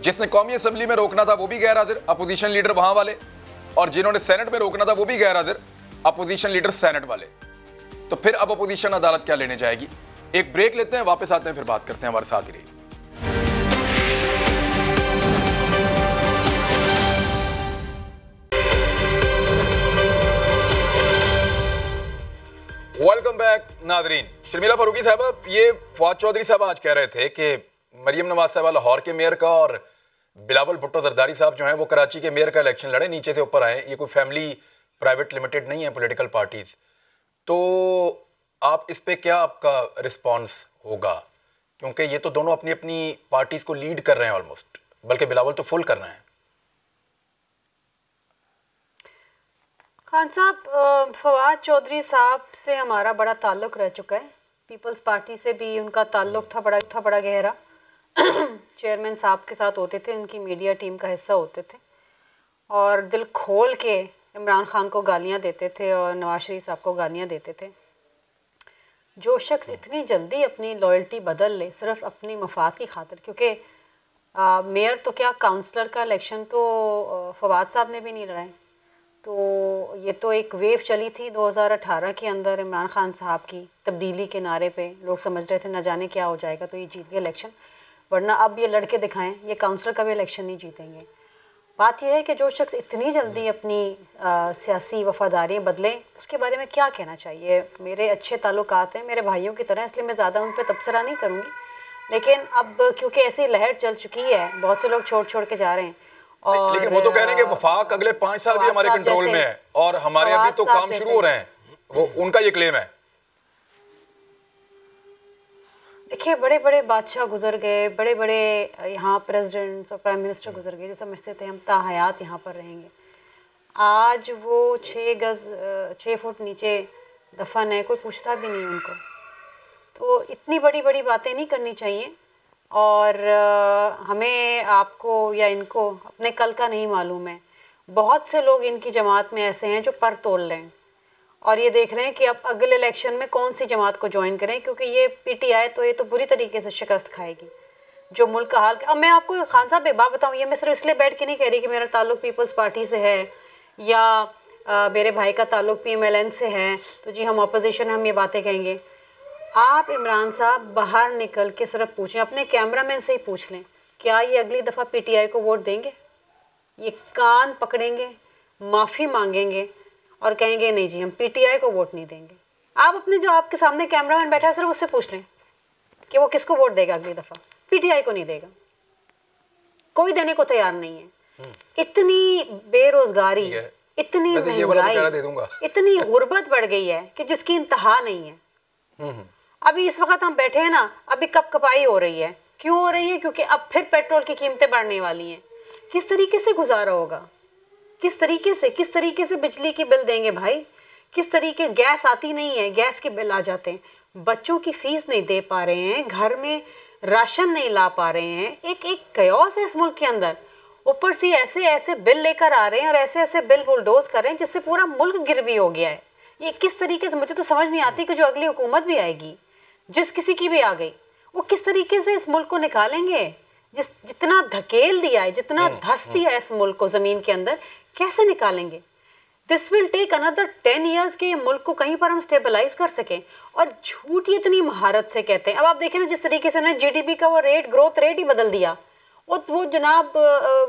S3: जिसने कौमी असम्बली में रोकना था वो भी गैर हाजिर, अपोजिशन लीडर वहाँ वाले, और जिन्होंने सेनेट में रोकना था वो भी गैर हाजिर, अपोजिशन लीडर सेनेट वाले। तो फिर अब अपोजिशन अदालत क्या लेने जाएगी? एक ब्रेक लेते हैं, वापस आते हैं, फिर बात करते हैं। हमारे साथ ही रहिए। वेलकम बैक नादरीन। शर्मिला फारूकी साहब, ये फवाद चौधरी साहब आज कह रहे थे कि मरियम नवाज साहब लाहौर के मेयर का और बिलावल भुट्टो जरदारी साहब जो हैं वो कराची के मेयर का इलेक्शन लड़े, नीचे से ऊपर आए। ये कोई फैमिली प्राइवेट लिमिटेड नहीं है पॉलिटिकल पार्टीज। तो आप इस पे क्या आपका रिस्पांस होगा? क्योंकि ये तो दोनों अपनी अपनी पार्टीज को लीड कर रहे हैं ऑलमोस्ट, बल्कि बिलावल तो फुल कर रहे हैं।
S4: खान साहब, फवाद चौधरी साहब से हमारा बड़ा ताल्लुक़ रह चुका है, पीपल्स पार्टी से भी उनका ताल्लुक़ था बड़ा गहरा। चेयरमैन साहब के साथ होते थे, उनकी मीडिया टीम का हिस्सा होते थे और दिल खोल के इमरान खान को गालियां देते थे और नवाज शरीफ साहब को गालियां देते थे। जो शख्स इतनी जल्दी अपनी लॉयल्टी बदल ले सिर्फ अपनी मफाद की खातिर, क्योंकि मेयर तो क्या काउंसलर का इलेक्शन तो फवाद साहब ने भी नहीं लड़ा है, तो ये तो एक वेव चली थी 2018 के अंदर इमरान खान साहब की तब्दीली के नारे पे। लोग समझ रहे थे न जाने क्या हो जाएगा, तो ये जीत गए इलेक्शन, वरना अब ये लड़के दिखाएं ये काउंसलर का भी इलेक्शन नहीं जीतेंगे। बात यह है कि जो शख्स इतनी जल्दी अपनी सियासी वफादारियाँ बदलें, उसके बारे में क्या कहना चाहिए। मेरे अच्छे ताल्लुकात हैं मेरे भाइयों की तरह, इसलिए मैं ज़्यादा उन पर तबसरा नहीं करूँगी, लेकिन अब क्योंकि ऐसी लहर चल चुकी है, बहुत से लोग छोड़ के जा रहे हैं। और
S3: लेकिन वो तो कह रहे हैं कि वफाक अगले 5 साल भी हमारे कंट्रोल में है और हमारे अभी तो काम शुरू हो रहे हैं, वो उनका ये क्लेम है।
S4: देखिए, बड़े बड़े बादशाह गुजर गए, बड़े बड़े यहाँ प्रेसिडेंट्स और प्राइम मिनिस्टर गुजर गए जो समझते थे हम ताहयात यहाँ पर रहेंगे। आज वो 6 फुट नीचे दफन है, कोई पूछता भी नहीं उनको। तो इतनी बड़ी बड़ी बातें नहीं करनी चाहिए, और हमें आपको या इनको अपने कल का नहीं मालूम है। बहुत से लोग इनकी जमात में ऐसे हैं जो पर तोल लें और ये देख रहे हैं कि अब अगले इलेक्शन में कौन सी जमात को ज्वाइन करें, क्योंकि ये पीटीआई तो ये तो बुरी तरीके से शिकस्त खाएगी जो मुल्क का हाल। अब मैं आपको खान साहब एक बात बताऊँ, ये मैं सिर्फ इसलिए बैठ के नहीं कह रही कि मेरा ताल्लुक पीपल्स पार्टी से है या मेरे भाई का ताल्लुक PMLN से है तो जी हम अपोजिशन हम ये बातें कहेंगे। आप इमरान साहब बाहर निकल के सिर्फ पूछें, अपने कैमरामैन से ही पूछ लें, क्या ये अगली दफ़ा PTI को वोट देंगे? ये कान पकड़ेंगे, माफ़ी मांगेंगे और कहेंगे नहीं जी हम PTI को वोट नहीं देंगे। आप अपने जो आपके सामने कैमरामैन बैठा है सिर्फ उससे पूछ लें कि वो किसको वोट देगा अगली दफ़ा। PTI को नहीं देगा, कोई देने को तैयार नहीं है। इतनी बेरोजगारी, इतनी महंगाई, इतनी गुर्बत बढ़ गई है कि जिसकी इंतहा नहीं है। अभी इस वक्त हम बैठे हैं ना, अभी कपकपाई हो रही है। क्यों हो रही है? क्योंकि अब फिर पेट्रोल की कीमतें बढ़ने वाली हैं। किस तरीके से गुजारा होगा? किस तरीके से बिजली की बिल देंगे भाई? किस तरीके, गैस आती नहीं है, गैस के बिल आ जाते हैं, बच्चों की फीस नहीं दे पा रहे हैं, घर में राशन नहीं ला पा रहे हैं। एक कयास है इस मुल्क के अंदर। ऊपर से ऐसे ऐसे बिल लेकर आ रहे हैं और ऐसे ऐसे बिल बुलडोज कर रहे हैं जिससे पूरा मुल्क गिरवी हो गया है। ये किस तरीके से, मुझे तो समझ नहीं आती कि जो अगली हुकूमत भी आएगी, जिस किसी की भी आ गई, वो किस तरीके से इस मुल्क को निकालेंगे। जितना धकेल दिया है, जितना धस दिया है इस मुल्क को जमीन के अंदर, कैसे निकालेंगे? This will take another 10 years के ये मुल्क को कहीं पर हम स्टेबलाइज कर सकें। और झूठ इतनी महारत से कहते हैं। अब आप देखें ना, जिस तरीके से ना जीडीपी का वो रेट, ग्रोथ रेट ही बदल दिया। वो जनाब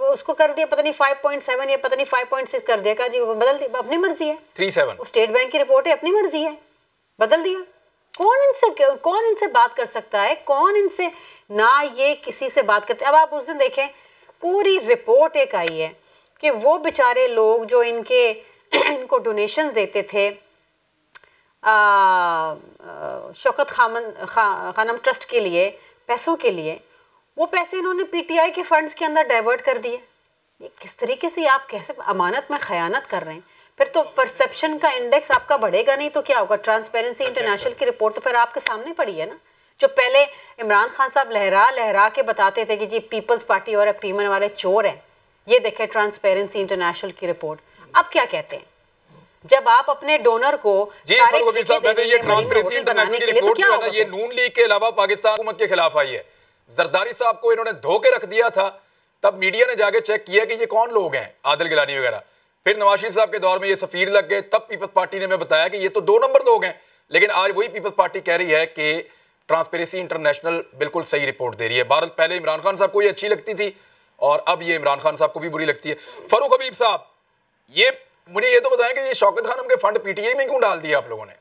S4: उसको कर दिया पता नहीं 5.7 या पता नहीं 5.6 कर दिया। जी वो बदल दिया, अपनी मर्जी है।
S3: 3.7
S4: स्टेट बैंक की रिपोर्ट है, अपनी मर्जी है, बदल दिया। कौन इनसे बात कर सकता है? कौन इनसे, ना ये किसी से बात करते। अब आप उस दिन देखें, पूरी रिपोर्ट एक आई है कि वो बेचारे लोग जो इनको डोनेशन देते थे शौकत खानम ट्रस्ट के लिए, पैसों के लिए, वो पैसे इन्होंने पीटीआई के फंड्स के अंदर डाइवर्ट कर दिए। ये किस तरीके से आप कैसे अमानत में खयानत कर रहे हैं? फिर तो परसेप्शन का इंडेक्स आपका बढ़ेगा नहीं तो क्या होगा? ट्रांसपेरेंसी इंटरनेशनल की रिपोर्ट तो फिर आपके सामने पड़ी है ना, जो पहले इमरान खान साहब लहरा के बताते थे कि जी पीपल्स पार्टी और पीमन वाले चोर हैं। ये देखे ट्रांसपेरेंसी इंटरनेशनल की रिपोर्ट। अब क्या कहते हैं? जब आप अपने डोनर को
S3: जी फरूक साहब, वैसे ये ट्रांसपेरेंसी इंटरनेशनल की रिपोर्ट जो है ना, ये नून लीग के अलावा पाकिस्तान हुकूमत के खिलाफ आई है। जरदारी साहब को इन्होंने धो के रख दिया था, तब मीडिया ने जाके चेक किया कि ये कौन लोग हैं, आदिल गिलानी वगैरह। फिर नवाज शरीफ साहब के दौर में ये सफीर लग गए, तब पीपल्स पार्टी ने हमें बताया कि ये तो 2 नंबर लोग हैं। लेकिन आज वही पीपल्स पार्टी कह रही है कि ट्रांसपेरेंसी इंटरनेशनल बिल्कुल सही रिपोर्ट दे रही है। भारत पहले इमरान खान साहब को ये अच्छी लगती थी और अब ये इमरान खान साहब को भी बुरी लगती है। फरूक हबीब साहब, ये मुझे ये तो बताएं कि ये शौकत खानम के फंड पीटीआई में क्यों डाल दिया आप लोगों ने?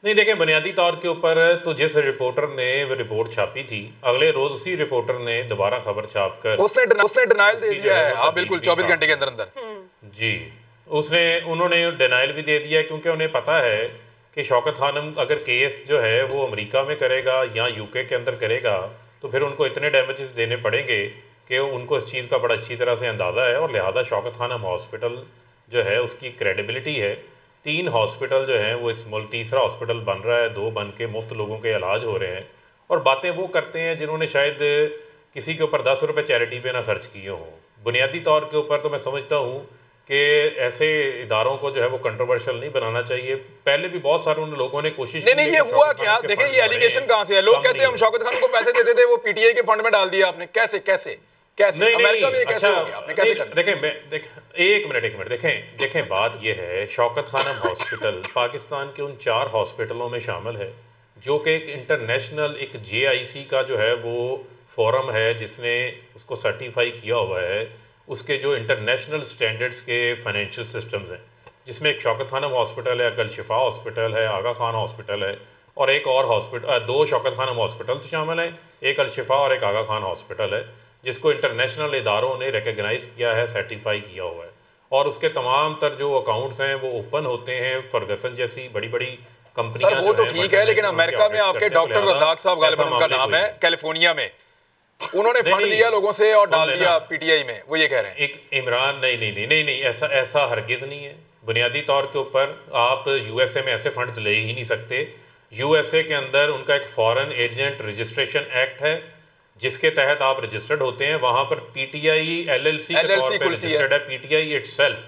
S6: नहीं देखें, बुनियादी तौर के ऊपर तो जिस रिपोर्टर ने वो रिपोर्ट छापी थी, अगले रोज उसी रिपोर्टर ने दोबारा खबर छाप कर
S3: उसने डिनाइल दे दिया है। हाँ बिल्कुल, 24 घंटे के अंदर अंदर
S6: जी उन्होंने डिनाइल भी दे दिया, क्योंकि उन्हें पता है कि शौकत खानम अगर केस जो है वो अमेरिका में करेगा या यूके के अंदर करेगा तो फिर उनको इतने डैमेजेस देने पड़ेंगे कि उनको इस चीज़ का बड़ा अच्छी तरह से अंदाज़ा है। और लिहाजा शौकत खानम हॉस्पिटल जो है उसकी क्रेडिबिलिटी है। 3 हॉस्पिटल जो हैं वो इस मुल्क, तीसरा हॉस्पिटल बन रहा है, 2 बन के मुफ्त लोगों के इलाज हो रहे हैं। और बातें वो करते हैं जिन्होंने शायद किसी के ऊपर 10 रुपये चैरिटी पे ना खर्च किए हों। बुनियादी तौर के ऊपर तो मैं समझता हूँ कि ऐसे इदारों को जो है वो कंट्रोवर्शियल नहीं बनाना चाहिए। पहले भी बहुत सारे उन लोगों ने कोशिश की।
S3: नहीं, ये हुआ क्या? देखें ये एलिगेशन कहाँ से है? लोग कहते हैं हम शौकत खान को पैसे देते थे, वो पीटीआई के फंड में डाल दिया आपने। कैसे अमेरिका में कैसे हो गया? आपने कैसे कर?
S6: देखें एक मिनट देखें बात ये है, शौकत खानम हॉस्पिटल पाकिस्तान के उन 4 हॉस्पिटलों में शामिल है जो कि एक इंटरनेशनल, एक JIC का जो है वो फोरम है जिसने उसको सर्टिफाई किया हुआ है। उसके जो इंटरनेशनल स्टैंडर्ड्स के फाइनेंशियल सिस्टम्स हैं, जिसमें एक शौकत खानम हॉस्पिटल है, अल शिफा हॉस्पिटल है, आगा खान हॉस्पिटल है और एक और हॉस्पिटल, 2 शौकत खानम हॉस्पिटल्स शामिल हैं, एक अल शिफा और एक आगा खान हॉस्पिटल है, जिसको इंटरनेशनल इदारों ने रिकगनाइज़ किया है, सर्टिफाई किया हुआ है। और उसके तमाम तर जो अकाउंट्स हैं वो ओपन होते हैं। फर्गसन जैसी बड़ी बड़ी कंपनियां,
S3: सर वो तो ठीक है, लेकिन अमेरिका में आपके डॉक्टर रज़ाक साहब गालिबन उनका नाम है, कैलिफोर्निया में उन्होंने फंड लिया लोगों से और डाल दिया पीटीआई में, वो ये कह रहे हैं।
S6: एक इमरान नहीं, ऐसा हरगिज़ नहीं है। बुनियादी तौर के ऊपर आप USA में ऐसे फंड्स ले ही नहीं सकते। USA के अंदर उनका एक फॉरेन एजेंट रजिस्ट्रेशन एक्ट है जिसके तहत आप रजिस्टर्ड होते हैं। वहां पर PTI LLC के तौर पे रजिस्टर्ड है, PTI इटसेल्फ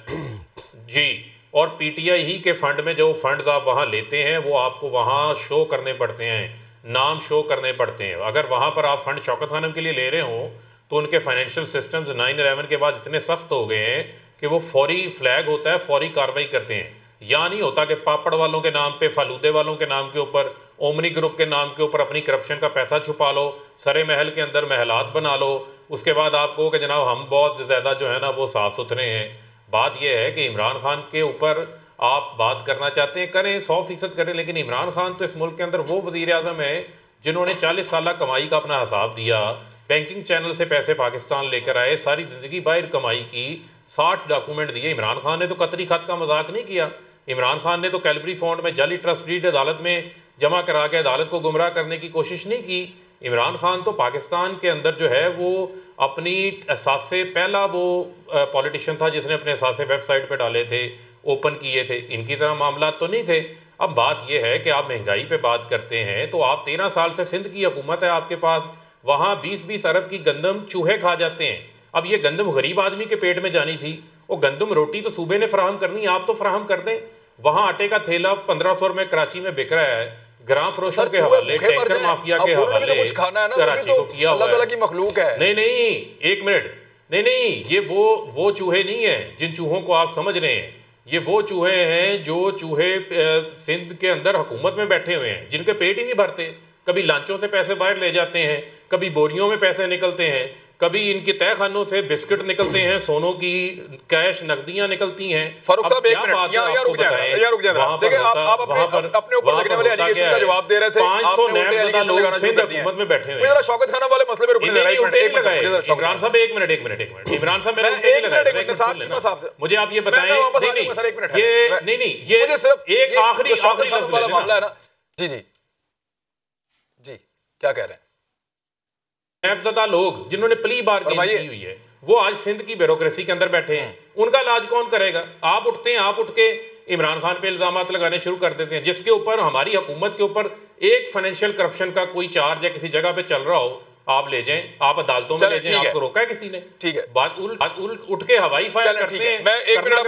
S6: जी। और PTI ही के फंड में जो फंड्स आप वहां लेते हैं वो आपको वहां शो करने पड़ते हैं, नाम शो करने पड़ते हैं। अगर वहां पर आप फंड शौकत खानम के लिए ले रहे हो तो उनके फाइनेंशियल सिस्टम्स 9/11 के बाद इतने सख्त हो गए हैं कि वो फौरी फ्लैग होता है, फौरी कार्रवाई करते हैं। या नहीं होता कि पापड़ वालों के नाम पे, फालूदे वालों के नाम के ऊपर, ओमनी ग्रुप के नाम के ऊपर अपनी करप्शन का पैसा छुपा लो, सरे महल के अंदर महलात बना लो, उसके बाद आप कहो कि जनाब हम बहुत ज़्यादा जो है ना वो साफ़ सुथरे हैं। बात यह है कि इमरान खान के ऊपर आप बात करना चाहते हैं, करें, 100% करें, लेकिन इमरान खान तो इस मुल्क के अंदर वो वज़ीर आज़म है जिन्होंने 40 साल कमाई का अपना हिसाब दिया, बैंकिंग चैनल से पैसे पाकिस्तान लेकर आए, सारी ज़िंदगी बाहर कमाई की, 60 डॉक्यूमेंट दिए। इमरान खान ने तो कतरी खत का मजाक नहीं किया। इमरान खान ने तो कैलबरी फंड में जाली ट्रस्ट डीड अदालत में जमा करा के अदालत को गुमराह करने की कोशिश नहीं की। इमरान खान तो पाकिस्तान के अंदर जो है वो अपनी असासे, पहला वो पॉलिटिशियन था जिसने अपने असासे वेबसाइट पे डाले थे, ओपन किए थे। इनकी तरह मामला तो नहीं थे। अब बात यह है कि आप महंगाई पे बात करते हैं तो आप 13 साल से सिंध की हुकूमत है आपके पास, वहाँ 20-20 अरब की गंदम चूहे खा जाते हैं। अब ये गंदम गरीब आदमी के पेट में जानी थी, वो गंदम रोटी तो सूबे ने फराहम करनी, आप तो फराहम कर दें। वहाँ आटे का थैला 1500 रुपये कराची में बिक रहा है, ग्राम फरोशों के हवाले, टैंकर माफिया के हवाले कराची को किया हुआ है।
S3: मखलूक है।
S6: नहीं, एक मिनट, नहीं, ये वो चूहे नहीं है जिन चूहों को आप समझ रहे हैं। ये वो चूहे हैं जो चूहे सिंध के अंदर हुकूमत में बैठे हुए हैं, जिनके पेट ही नहीं भरते। कभी लांचों से पैसे बाहर ले जाते हैं, कभी बोरियों में पैसे निकलते हैं, कभी इनके तय खानों से बिस्किट निकलते हैं, सोनों की कैश नकदियां निकलती हैं।
S3: फारूक साहब एक मिनट, यहाँ रुक जाए। देखिए आप अपने ऊपर लगने वाले एलिगेशन का जवाब दे रहे थे।
S6: 500 नैब लोग सिंध हुकूमत में बैठे हुए हैं।
S3: शौकत खाना वाले मसले पे रुकने दे रहे हैं।
S6: इमरान साहब एक मिनट, इमरान साहब मुझे आप ये बताएं। नहीं, ये एक आखिरी
S3: मामला है ना। जी क्या कह रहे हैं?
S6: नैबज़दा लोग जिन्होंने प्ली बार्गेन की हुई है वो आज सिंध की ब्यूरोक्रेसी के अंदर बैठे हैं, उनका इलाज कौन करेगा? आप उठ के इमरान खान पे इल्जामात लगाने शुरू कर देते हैं, जिसके ऊपर हमारी हुकूमत के ऊपर एक फाइनेंशियल करप्शन का कोई चार्ज या किसी जगह पे चल रहा हो, आप ले जाएं, आप अदालतों में ले जाएं। आपको रोका है किसी ने? ठीक है, बात उठ के हवाई फायर करते हैं।
S3: मैं एक मिनट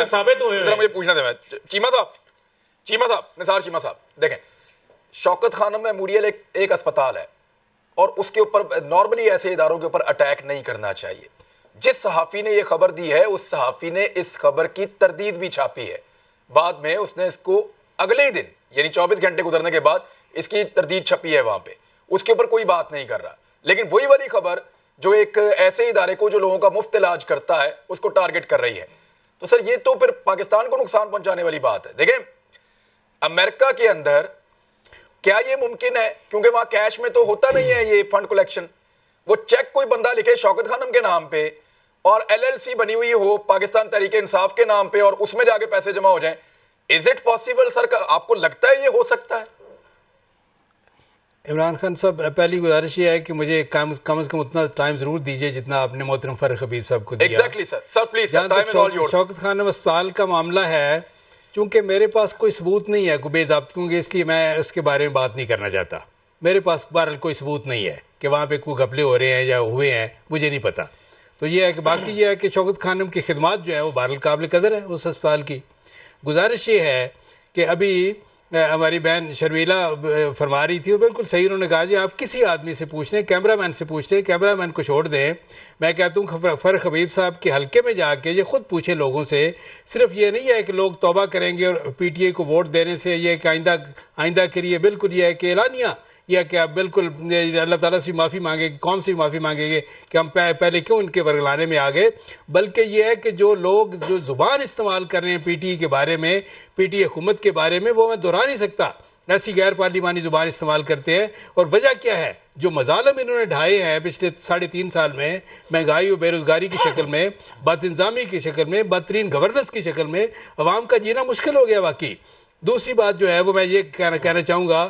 S6: साबित हुए।
S3: मुझे पूछना था चीमा साहब, निसार चीमा साहब, देखें शौकत खानम मेमोरियल एक अस्पताल है और उसके ऊपर नॉर्मली ऐसे इदारों के ऊपर अटैक नहीं करना चाहिए। जिस सहाफ़ी ने यह खबर दी है उस सहाफ़ी ने इस खबर की तरदीद भी छापी है, बाद में उसने इसको अगले ही दिन यानी 24 घंटे गुजरने के बाद इसकी तरदीद छपी है वहां पे, उसके ऊपर कोई बात नहीं कर रहा। लेकिन वही वाली खबर जो एक ऐसे इदारे को जो लोगों का मुफ्त इलाज करता है उसको टारगेट कर रही है, तो सर ये तो फिर पाकिस्तान को नुकसान पहुंचाने वाली बात है। देखें अमेरिका के अंदर क्या ये मुमकिन है, क्योंकि वहां कैश में तो होता नहीं है ये फंड कलेक्शन, वो चेक कोई बंदा लिखे शौकत खानम के नाम पे और LLC बनी हुई हो पाकिस्तान तहरीक इंसाफ के नाम पे और उसमें जाके पैसे जमा हो जाएं, इज इट पॉसिबल सर? आपको लगता है ये हो सकता है?
S5: इमरान खान साहब, पहली गुजारिश ये है कि मुझे कम से कम उतना टाइम जरूर दीजिए जितना आपने मोहतरम फर्रुख हबीब साहब को दिया।
S3: Exactly sir please.
S5: Shaukat Khanum अस्पताल का मामला है, चूंकि मेरे पास कोई सबूत नहीं है कोई बेज़ाब्तियों के, इसलिए मैं उसके बारे में बात नहीं करना चाहता। मेरे पास बहरहाल कोई सबूत नहीं है कि वहाँ पे कोई घपले हो रहे हैं या हुए हैं, मुझे नहीं पता। तो ये है कि बाकी ये है कि शौकत खानम की खिदमात जो है वो बहरहाल काबिल कदर है उस अस्पताल की। गुजारिश ये है कि अभी हमारी बहन शर्मिला फरमा रही थी, वो बिल्कुल सही, उन्होंने कहा जी आप किसी आदमी से पूछ लें, कैमरामैन से पूछ लें, कैमरामैन को छोड़ दें। मैं कहता हूँ फर्रुख हबीब साहब के हल्के में जाके ये खुद पूछे लोगों से। सिर्फ ये नहीं है कि लोग तौबा करेंगे और PTI को वोट देने से ये कि आइंदा के लिए बिल्कुल ये है कि एलानिया या कि आप बिल्कुल अल्लाह ताला से माफ़ी मांगेंगे, कौम से माफ़ी मांगेंगे कि हम पहले क्यों उनके वर्गलाने में आ गए। बल्कि ये है कि जो लोग जो ज़ुबान इस्तेमाल कर रहे हैं PTI के बारे में, PTI हुकूमत के बारे में, वो मैं दोहरा नहीं सकता, ऐसी गैर पार्लिमानी ज़ुबान इस्तेमाल करते हैं। और वजह क्या है? जो मजालम इन्होंने ढाए हैं पिछले 3.5 साल में, महंगाई और बेरोज़गारी की शक्ल में, बदइंजामी की शक्ल में, बदतरीन गवर्नेंस की शक्ल में, अवाम का जीना मुश्किल हो गया वाकई। दूसरी बात जो है वो मैं ये कहना चाहूँगा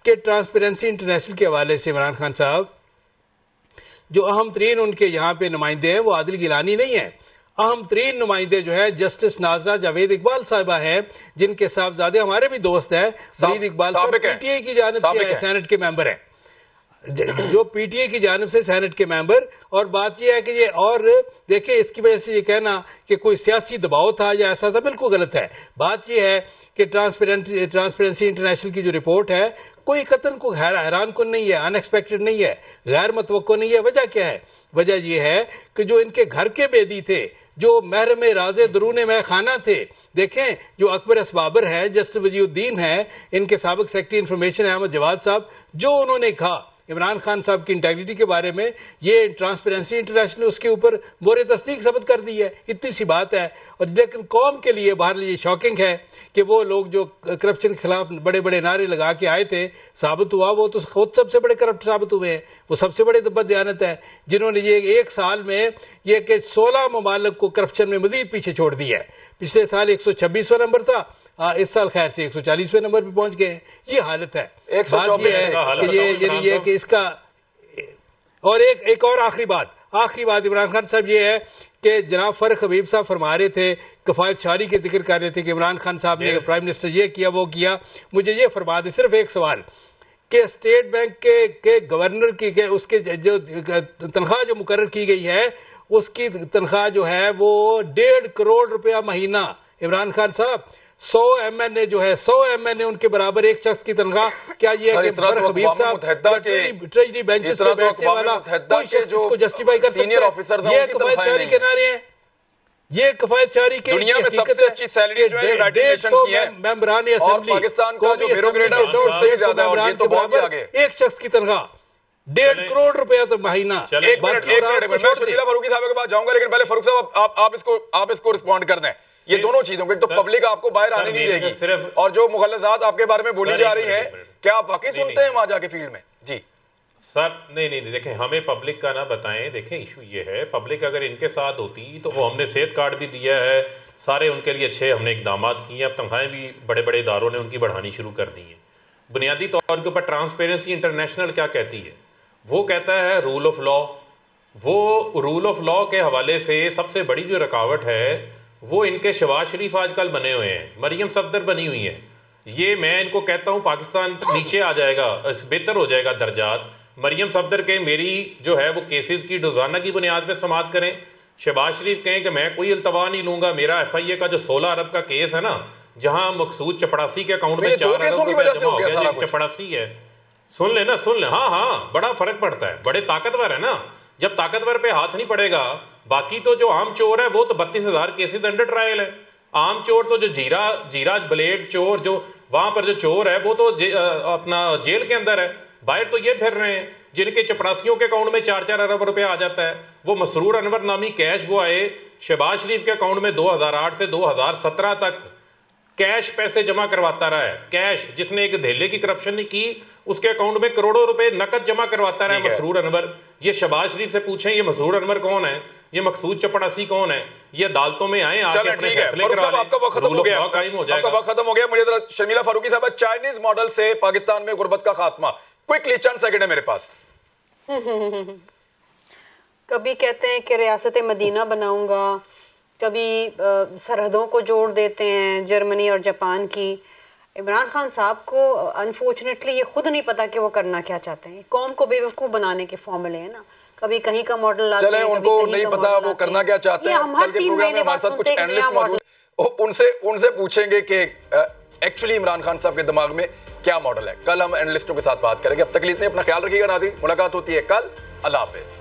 S5: कि ट्रांसपेरेंसी इंटरनेशनल के हवाले से इमरान खान साहब, जो अहम तरीन उनके यहाँ पे नुमाइंदे हैं वो आदिल गिलानी नहीं है। अहम तरीन नुमाइंदे जो है जस्टिस नाजरा जावेद इकबाल साहिबा हैं, जिनके साहबजादे हमारे भी दोस्त हैं। फरीद इकबाल साहब PTI की जानिब से सेनेट के मेंबर हैं, जो PTI की जानिब से सेनेट के मेंबर। और बात यह है कि ये, और देखिए इसकी वजह से ये कहना कि कोई सियासी दबाव था या ऐसा था, बिल्कुल गलत है। बात यह है कि ट्रांसपेरेंसी इंटरनेशनल की जो रिपोर्ट है कोई कतन को हैरान कन नहीं है, अनएक्सपेक्टेड नहीं है, गैर मतवक्को नहीं है। वजह क्या है? वजह यह है कि जो इनके घर के बेदी थे, जो महरम राज़े दरून मह खाना थे, देखें जो अकबर असबाबर हैं, जस्टिस वजीउद्दीन हैं, इनके साबिक सेक्रेटरी इंफॉर्मेशन अहमद जवाद साहब, जो उन्होंने कहा इमरान खान साहब की इंटेग्रिटी के बारे में, ये ट्रांसपेरेंसी इंटरनेशनल उसके ऊपर मोहर तस्दीक साबित कर दी है, इतनी सी बात है। और लेकिन कौम के लिए बहरहाल ये शॉकिंग है कि वो लोग जो करप्शन के खिलाफ बड़े बड़े नारे लगा के आए थे, साबित हुआ वो तो खुद सबसे बड़े करप्ट साबित हुए हैं। वो सबसे बड़े बददियानत है जिन्होंने ये एक साल में ये कि 16 ममालिक को करप्शन में मजीद पीछे छोड़ दिया है। पिछले साल 126वां नंबर था, इस साल खैर से 140वें नंबर पे पहुंच गए। ये हालत है। बात ये है कि ये कि इसका और एक और आखिरी बात इमरान खान साहब ये है कि जनाब फरख हबीब साहब फरमा रहे थे, कफायत शारी के जिक्र कर रहे थे कि इमरान खान साहब ने प्राइम मिनिस्टर ये किया वो किया। मुझे ये फरमा दे सिर्फ एक सवाल कि स्टेट बैंक के गवर्नर की के उसके जो तनख्वाह जो मुकर्रर की गई है, उसकी तनख्वाह जो है वो 1.5 करोड़ रुपया महीना। इमरान खान साहब 100 MNA जो है 100 MNA उनके बराबर एक शख्स की तनख्वाह। क्या ये है कि फरख हबीब साहब ट्रेजरी बेंचेस पे बैठने वाला कोई शख्स इसको जस्टिफाई कर सकता है? ये कफायत शारी के नारे हैं, ये कफायत शारी के
S3: दुनिया में सबसे अच्छी सैलरी जो है यूनाइटेड नेशंस की है
S5: मेंबरान असेंबली,
S3: पाकिस्तान का जो ब्यूरोक्रेट है उससे भी ज्यादा है, और ये तो बहुत ही आगे।
S5: एक शख्स की तनख्वाह 1.5 करोड़ रुपया तो महीना।
S3: एक मिनट मैं शर्मिला फारूकी साहब के पास जाऊंगा, लेकिन पहले फारूक साहब आप इसको रिस्पॉन्ड कर दें। ये दोनों चीजों को, एक तो पब्लिक आपको बाहर आने नहीं देगी, और जो मुगलजात आपके बारे में बोली जा रही है, क्या आप वाकई सुनते हैं वहां जाके फील्ड में? जी
S6: सर नहीं देखें, हमें पब्लिक का ना बताएं। देखें इशू ये है, पब्लिक अगर इनके साथ होती तो वो हमने सेहत कार्ड भी दिया है, सारे उनके लिए अच्छे हमने इकदाम किए हैं। अब तनख्वाहें भी बड़े बड़े इदारों ने उनकी बढ़ानी शुरू कर दी हैं। बुनियादी तौर के ऊपर ट्रांसपेरेंसी इंटरनेशनल क्या कहती है? वो कहता है रूल ऑफ लॉ। वो रूल ऑफ लॉ के हवाले से सबसे बड़ी जो रुकावट है वो इनके शहबाज शरीफ आजकल बने हुए हैं, मरियम सफदर बनी हुई है। ये मैं इनको कहता हूँ पाकिस्तान नीचे आ जाएगा, बेहतर हो जाएगा दर्जात। मरियम सफदर के मेरी जो है वो केसेस की रोजाना की बुनियाद पे समाअत करें। शहबाज शरीफ कहें कि मैं कोई इल्तवा नहीं लूंगा, मेरा FIA का जो 16 अरब का केस है ना, जहां मकसूद चपड़ासी के अकाउंट में 4 अरब रुपया जमा हो गया, चपड़ासी है। सुन ले, हाँ बड़ा फर्क पड़ता है, बड़े ताकतवर है ना। जब ताकतवर पे हाथ नहीं पड़ेगा, बाकी तो जो आम चोर है वो तो 32,000 केसेस अंडर ट्रायल है। आम चोर तो जो जीरा ब्लेड चोर, जो वहां पर जो चोर है वो तो अपना जेल के अंदर है। बाहर तो ये फिर रहे हैं जिनके चपरासियों के अकाउंट में 4-4 अरब रुपया आ जाता है। वो मसरूर अनवर नामी कैश वो आए शहबाज शरीफ के अकाउंट में 2008 से 2017 तक कैश पैसे जमा करवाता रहा है। कैश, जिसने एक धेले की करप्शन नहीं की, उसके अकाउंट में करोड़ों रुपए नकद जमा करवाता रहा है मसरूर अनवर। ये शहबाज शरीफ से पूछें ये मसरूर अनवर कौन है, ये मकसूद चपड़ासी कौन है, ये अदालतों में आए आके अपने फैसले करा लें।
S3: आपका वक्त खत्म हो गया, आपका वक्त खत्म हो गया। मुझे जरा शर्मिला फारूकी साहब, चाइनीज मॉडल से पाकिस्तान में गुर्बत का खात्मा, क्विकली चंद सेकंड है मेरे पास।
S4: कभी कहते हैं कि रियासत मदीना बनाऊंगा, कभी सरहदों को जोड़ देते हैं जर्मनी और जापान की। इमरान खान साहब को अनफॉर्चुनेटली ये खुद नहीं पता कि वो करना क्या चाहते हैं। कौम को बेवकूफ़ बनाने के फॉर्मूले हैं ना, कभी कहीं का मॉडल लाते हैं,
S3: उनको नहीं पता वो करना क्या चाहते हैं। कल के प्रोग्राम में हमारे साथ कुछ एनालिस्ट मौजूद, उनसे पूछेंगे कि एक्चुअली इमरान खान साहब के दिमाग में क्या मॉडल है। कल हम एनालिस्टों के साथ बात करेंगे। अब तक इतने अपना ख्याल रखिएगा नाज़रीन, मुलाकात होती है कल। अल्लाह हाफ़िज़।